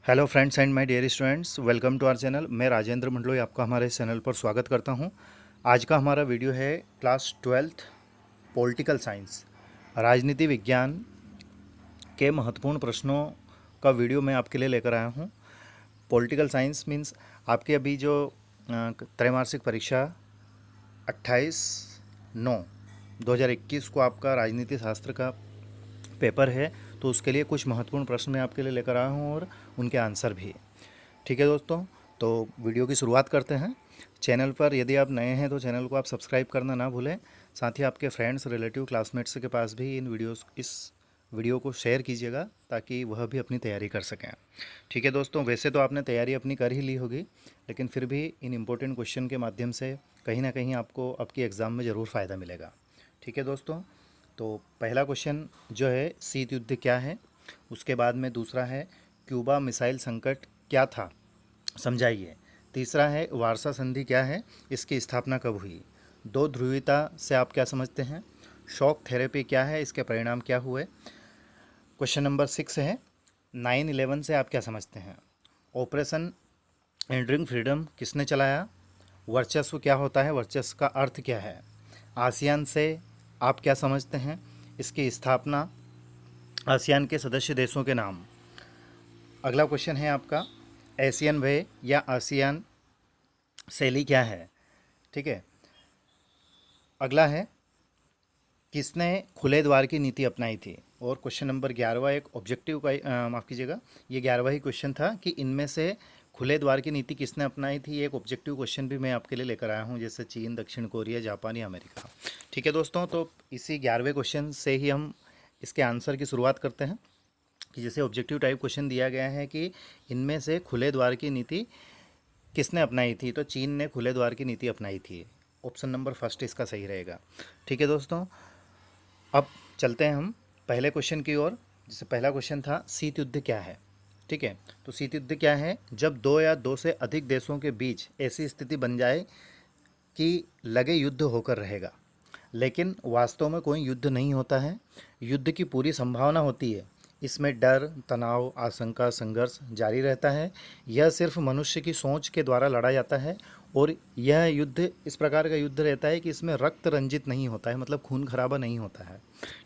Hello friends and my dear students, welcome to our channel. मैं राजेंद्र मंडलोई आपका हमारे channel पर स्वागत करता हूं। आज का हमारा वीडियो है क्लास 12th पॉलिटिकल साइंस, राजनीति विज्ञान के महत्वपूर्ण प्रश्नों का वीडियो मैं आपके लिए लेकर आया हूं। पॉलिटिकल साइंस मींस आपकी अभी जो त्रैमासिक परीक्षा 28/9/2021 को आपका राजनीति शास्त्र का पेपर है, तो उसके लिए कुछ महत्वपूर्ण प्रश्न मैं आपके लिए लेकर आया हूँ और उनके आंसर भी। ठीक है दोस्तों, तो वीडियो की शुरुआत करते हैं। चैनल पर यदि आप नए हैं तो चैनल को आप सब्सक्राइब करना ना भूलें। साथ ही आपके फ्रेंड्स, रिलेटिव, क्लासमेट्स के पास भी इस वीडियो को शेयर कीजिएगा ताकि वह भी अपनी तैयारी कर सकें। ठीक है दोस्तों, वैसे तो आपने तैयारी अपनी कर ही ली होगी, लेकिन फिर भी इन इम्पोर्टेंट क्वेश्चन के माध्यम से कहीं ना कहीं आपको आपकी एग्ज़ाम में ज़रूर फ़ायदा मिलेगा। ठीक है दोस्तों, तो पहला क्वेश्चन जो है शीत युद्ध क्या है, उसके बाद में दूसरा है क्यूबा मिसाइल संकट क्या था, समझाइए। तीसरा है वारसा संधि क्या है, इसकी स्थापना कब हुई। दो ध्रुवीयता से आप क्या समझते हैं। शॉक थेरेपी क्या है, इसके परिणाम क्या हुए। क्वेश्चन नंबर 6 है 9/11 से आप क्या समझते हैं। ऑपरेशन एंड्रिंग फ्रीडम किसने चलाया। वर्चस्व क्या होता है, वर्चस्व का अर्थ क्या है। आसियान से आप क्या समझते हैं, इसकी स्थापना, आसियान के सदस्य देशों के नाम। अगला क्वेश्चन है आपका एशियन वे या आसियान शैली क्या है। ठीक है। अगला है किसने खुले द्वार की नीति अपनाई थी। और क्वेश्चन नंबर 11 एक ऑब्जेक्टिव का माफ़ कीजिएगा, ये 11वां ही क्वेश्चन था कि इनमें से खुले द्वार की नीति किसने अपनाई थी। एक ऑब्जेक्टिव क्वेश्चन भी मैं आपके लिए लेकर आया हूँ, जैसे चीन, दक्षिण कोरिया, जापान या अमेरिका। ठीक है दोस्तों, तो इसी 11वें क्वेश्चन से ही हम इसके आंसर की शुरुआत करते हैं कि जैसे ऑब्जेक्टिव टाइप क्वेश्चन दिया गया है कि इनमें से खुले द्वार की नीति किसने अपनाई थी, तो चीन ने खुले द्वार की नीति अपनाई थी। ऑप्शन नंबर फर्स्ट इसका सही रहेगा। ठीक है दोस्तों, अब चलते हैं हम पहले क्वेश्चन की ओर। जैसे पहला क्वेश्चन था शीत युद्ध क्या है। ठीक है, तो शीत युद्ध क्या है, जब दो या दो से अधिक देशों के बीच ऐसी स्थिति बन जाए कि लगे युद्ध होकर रहेगा, लेकिन वास्तव में कोई युद्ध नहीं होता है। युद्ध की पूरी संभावना होती है, इसमें डर, तनाव, आशंका, संघर्ष जारी रहता है। यह सिर्फ मनुष्य की सोच के द्वारा लड़ा जाता है और यह युद्ध इस प्रकार का युद्ध रहता है कि इसमें रक्त रंजित नहीं होता है, मतलब खून खराबा नहीं होता है।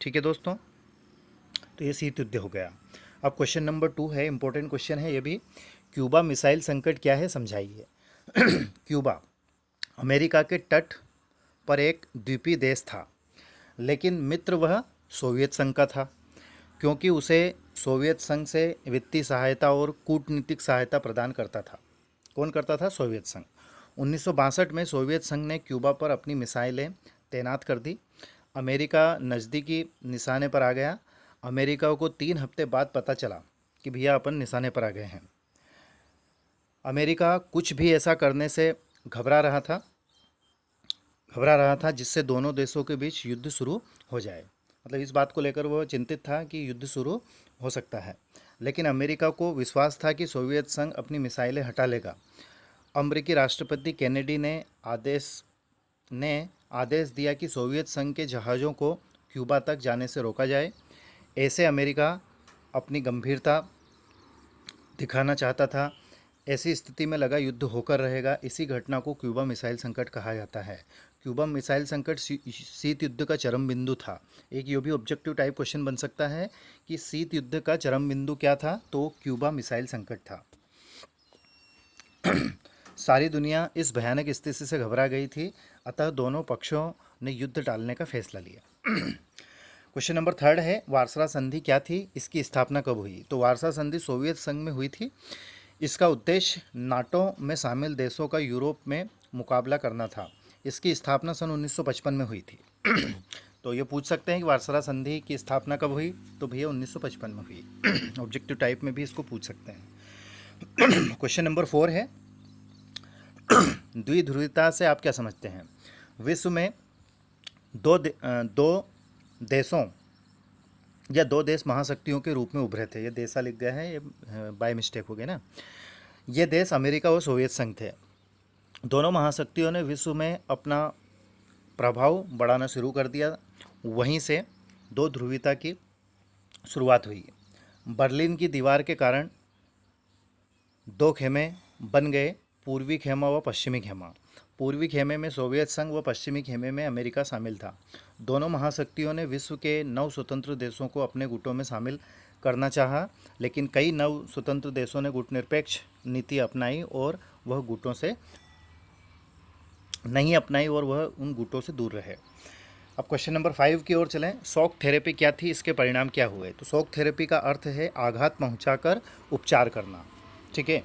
ठीक है दोस्तों, तो ये शीत युद्ध हो गया। अब क्वेश्चन नंबर 2 है, इंपॉर्टेंट क्वेश्चन है ये भी। क्यूबा मिसाइल संकट क्या है, समझाइए। क्यूबा अमेरिका के तट पर एक द्वीपीय देश था, लेकिन मित्र वह सोवियत संघ का था, क्योंकि उसे सोवियत संघ से वित्तीय सहायता और कूटनीतिक सहायता प्रदान करता था। कौन करता था, सोवियत संघ। 1962 में सोवियत संघ ने क्यूबा पर अपनी मिसाइलें तैनात कर दी। अमेरिका नज़दीकी निशाने पर आ गया। अमेरिका को 3 हफ्ते बाद पता चला कि भैया अपन निशाने पर आ गए हैं। अमेरिका कुछ भी ऐसा करने से घबरा रहा था जिससे दोनों देशों के बीच युद्ध शुरू हो जाए। मतलब इस बात को लेकर वो चिंतित था कि युद्ध शुरू हो सकता है, लेकिन अमेरिका को विश्वास था कि सोवियत संघ अपनी मिसाइलें हटा लेगा। अमेरिकी राष्ट्रपति केनेडी ने आदेश दिया कि सोवियत संघ के जहाज़ों को क्यूबा तक जाने से रोका जाए। ऐसे अमेरिका अपनी गंभीरता दिखाना चाहता था। ऐसी स्थिति में लगा युद्ध होकर रहेगा। इसी घटना को क्यूबा मिसाइल संकट कहा जाता है। क्यूबा मिसाइल संकट शीत युद्ध का चरम बिंदु था। एक ये भी ऑब्जेक्टिव टाइप क्वेश्चन बन सकता है कि शीत युद्ध का चरम बिंदु क्या था, तो क्यूबा मिसाइल संकट था। सारी दुनिया इस भयानक स्थिति से घबरा गई थी, अतः दोनों पक्षों ने युद्ध टालने का फैसला लिया। क्वेश्चन नंबर 3 है वार्सा संधि क्या थी, इसकी स्थापना कब हुई। तो वार्सा संधि सोवियत संघ में हुई थी। इसका उद्देश्य नाटो में शामिल देशों का यूरोप में मुकाबला करना था। इसकी स्थापना सन 1955 में हुई थी। तो ये पूछ सकते हैं कि वार्सा संधि की स्थापना कब हुई, तो भैया 1955 में हुई। ऑब्जेक्टिव टाइप में भी इसको पूछ सकते हैं। क्वेश्चन नंबर 4 है द्विध्रुवता से आप क्या समझते हैं। विश्व में दो देशों या दो देश महाशक्तियों के रूप में उभरे थे। ये देशा लिख गया है, ये बाय मिस्टेक हो गया ना। ये देश अमेरिका और सोवियत संघ थे। दोनों महाशक्तियों ने विश्व में अपना प्रभाव बढ़ाना शुरू कर दिया। वहीं से दो ध्रुवीयता की शुरुआत हुई। बर्लिन की दीवार के कारण दो खेमे बन गए, पूर्वी खेमा व पश्चिमी खेमा। पूर्वी खेमे में सोवियत संघ व पश्चिमी खेमे में अमेरिका शामिल था। दोनों महाशक्तियों ने विश्व के 9 स्वतंत्र देशों को अपने गुटों में शामिल करना चाहा, लेकिन कई 9 स्वतंत्र देशों ने गुटनिरपेक्ष नीति अपनाई और वह गुटों से नहीं अपनाई और वह उन गुटों से दूर रहे। अब क्वेश्चन नंबर 5 की ओर चलें। शॉक थेरेपी क्या थी, इसके परिणाम क्या हुए? तो शॉक थेरेपी का अर्थ है आघात पहुंचाकर उपचार करना। ठीक है।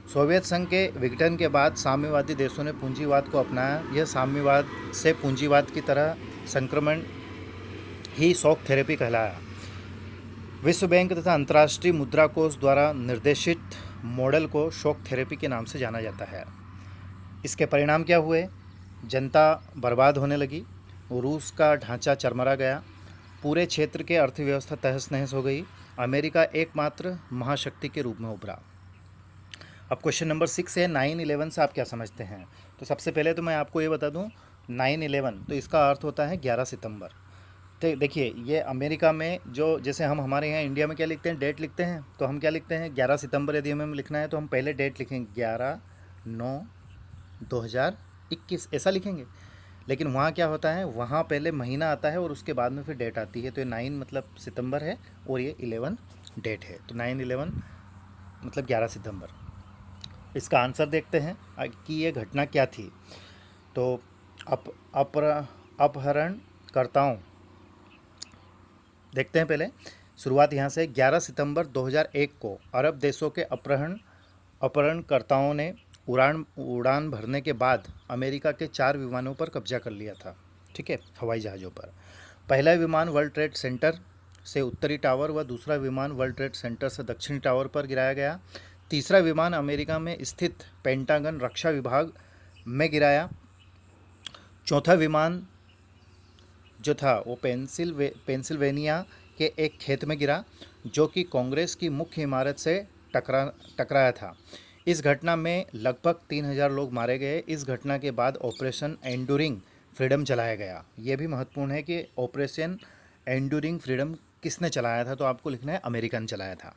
सोवियत संघ के विघटन के बाद साम्यवादी देशों ने पूंजीवाद को अपनाया। यह साम्यवाद से पूंजीवाद की तरह संक्रमण ही शॉक थेरेपी कहलाया। विश्व बैंक तथा अंतर्राष्ट्रीय मुद्रा कोष द्वारा निर्देशित मॉडल को शॉक थेरेपी के नाम से जाना जाता है। इसके परिणाम क्या हुए? जनता बर्बाद होने लगी, रूस का ढांचा चरमरा गया, पूरे क्षेत्र के अर्थव्यवस्था तहस नहस हो गई, अमेरिका एकमात्र महाशक्ति के रूप में उभरा। अब क्वेश्चन नंबर 6 है 9/11 से आप क्या समझते हैं? तो सबसे पहले तो मैं आपको ये बता दूं, 9/11 तो इसका अर्थ होता है 11 सितंबर। तो देखिए, ये अमेरिका में जो, जैसे हम हमारे यहाँ इंडिया में क्या लिखते हैं, डेट लिखते हैं, तो हम क्या लिखते हैं 11 सितंबर। यदि हमें लिखना है तो हम पहले डेट लिखेंगे 11/9/2021 ऐसा लिखेंगे। लेकिन वहाँ क्या होता है, वहाँ पहले महीना आता है और उसके बाद में फिर डेट आती है। तो ये 9 मतलब सितंबर है और ये 11 डेट है। तो 9/11 मतलब 11 सितंबर। इसका आंसर देखते हैं कि ये घटना क्या थी। तो अपहरणकर्ताओं, देखते हैं पहले शुरुआत यहाँ से। 11 सितंबर 2001 को अरब देशों के अपहरणकर्ताओं ने उड़ान भरने के बाद अमेरिका के 4 विमानों पर कब्जा कर लिया था। ठीक है, हवाई जहाज़ों पर। पहला विमान वर्ल्ड ट्रेड सेंटर से उत्तरी टावर व दूसरा विमान वर्ल्ड ट्रेड सेंटर से दक्षिणी टावर पर गिराया गया। तीसरा विमान अमेरिका में स्थित पेंटागन रक्षा विभाग में गिराया। चौथा विमान जो था वो पेंसिल्वेनिया के एक खेत में गिरा, जो कि कांग्रेस की मुख्य इमारत से टकराया था। इस घटना में लगभग 3000 लोग मारे गए। इस घटना के बाद ऑपरेशन एंड्यूरिंग फ्रीडम चलाया गया। ये भी महत्वपूर्ण है कि ऑपरेशन एंड्यूरिंग फ्रीडम किसने चलाया था, तो आपको लिखना है अमेरिका ने चलाया था।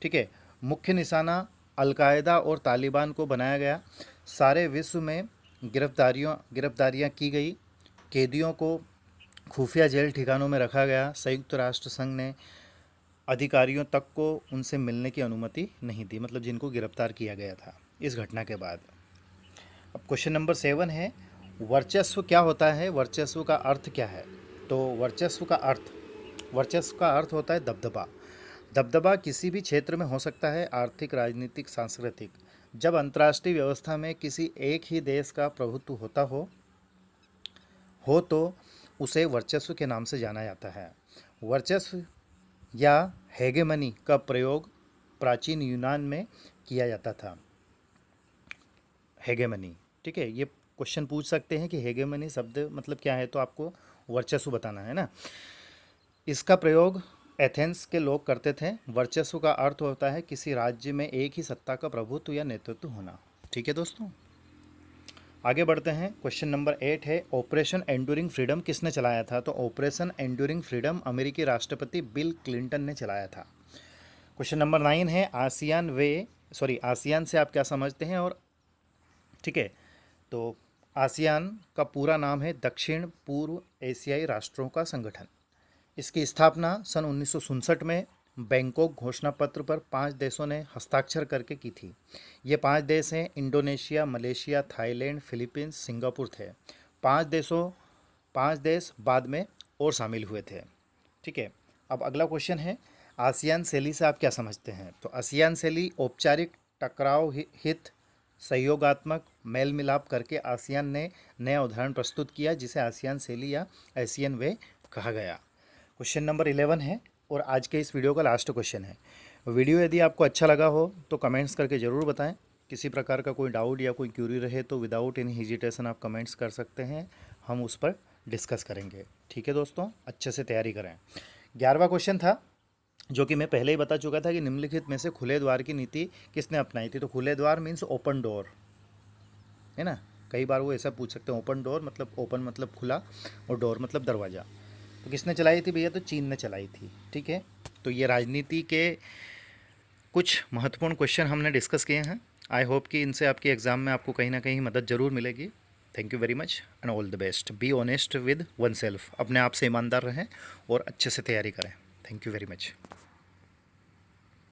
ठीक है। मुख्य निशाना अलकायदा और तालिबान को बनाया गया। सारे विश्व में गिरफ्तारियां की गई। कैदियों को खुफिया जेल ठिकानों में रखा गया। संयुक्त राष्ट्र संघ ने अधिकारियों तक को उनसे मिलने की अनुमति नहीं दी, मतलब जिनको गिरफ्तार किया गया था इस घटना के बाद। अब क्वेश्चन नंबर 7 है वर्चस्व क्या होता है, वर्चस्व का अर्थ क्या है? तो वर्चस्व का अर्थ होता है दबदबा। दबदबा किसी भी क्षेत्र में हो सकता है, आर्थिक, राजनीतिक, सांस्कृतिक। जब अंतर्राष्ट्रीय व्यवस्था में किसी एक ही देश का प्रभुत्व होता हो तो उसे वर्चस्व के नाम से जाना जाता है। वर्चस्व या हेगेमनी का प्रयोग प्राचीन यूनान में किया जाता था। हेगेमनी, ठीक है, ये क्वेश्चन पूछ सकते हैं कि हेगेमनी शब्द मतलब क्या है, तो आपको वर्चस्व बताना है ना। इसका प्रयोग एथेंस के लोग करते थे। वर्चस्व का अर्थ होता है किसी राज्य में एक ही सत्ता का प्रभुत्व या नेतृत्व होना। ठीक है दोस्तों, आगे बढ़ते हैं। क्वेश्चन नंबर 8 है ऑपरेशन एंड्यूरिंग फ्रीडम किसने चलाया था? तो ऑपरेशन एंड्यूरिंग फ्रीडम अमेरिकी राष्ट्रपति बिल क्लिंटन ने चलाया था। क्वेश्चन नंबर 9 है आसियान से आप क्या समझते हैं? और ठीक है, तो आसियान का पूरा नाम है दक्षिण पूर्व एशियाई राष्ट्रों का संगठन। इसकी स्थापना सन 1967 में बैंकॉक घोषणा पत्र पर 5 देशों ने हस्ताक्षर करके की थी। ये 5 देश हैं Indonesia, Malaysia, Thailand, Philippines, Singapore थे। 5 देश बाद में और शामिल हुए थे। ठीक है, अब अगला क्वेश्चन है आसियान शैली से आप क्या समझते हैं? तो आसियान शैली औपचारिक, टकराव हित, सहयोगात्मक, मेल मिलाप करके आसियान ने नया उदाहरण प्रस्तुत किया, जिसे आसियान शैली या एशियन वे कहा गया। क्वेश्चन नंबर 11 है और आज के इस वीडियो का लास्ट क्वेश्चन है। वीडियो यदि आपको अच्छा लगा हो तो कमेंट्स करके ज़रूर बताएं। किसी प्रकार का कोई डाउट या कोई क्यूरी रहे तो विदाउट एनी हेजिटेशन आप कमेंट्स कर सकते हैं, हम उस पर डिस्कस करेंगे। ठीक है दोस्तों, अच्छे से तैयारी करें। 11वां क्वेश्चन था जो कि मैं पहले ही बता चुका था कि निम्नलिखित में से खुले द्वार की नीति किसने अपनाई थी? तो खुले द्वार मीन्स ओपन डोर, है ना। कई बार वो ऐसा पूछ सकते हैं, ओपन डोर मतलब ओपन मतलब खुला और डोर मतलब दरवाज़ा। तो किसने चलाई थी भैया? तो चीन ने चलाई थी। ठीक है, तो ये राजनीति के कुछ महत्वपूर्ण क्वेश्चन हमने डिस्कस किए हैं। आई होप कि इनसे आपके एग्ज़ाम में आपको कहीं ना कहीं मदद ज़रूर मिलेगी। Thank you very much and all the best. Be honest with one self, अपने आप से ईमानदार रहें और अच्छे से तैयारी करें। Thank you very much.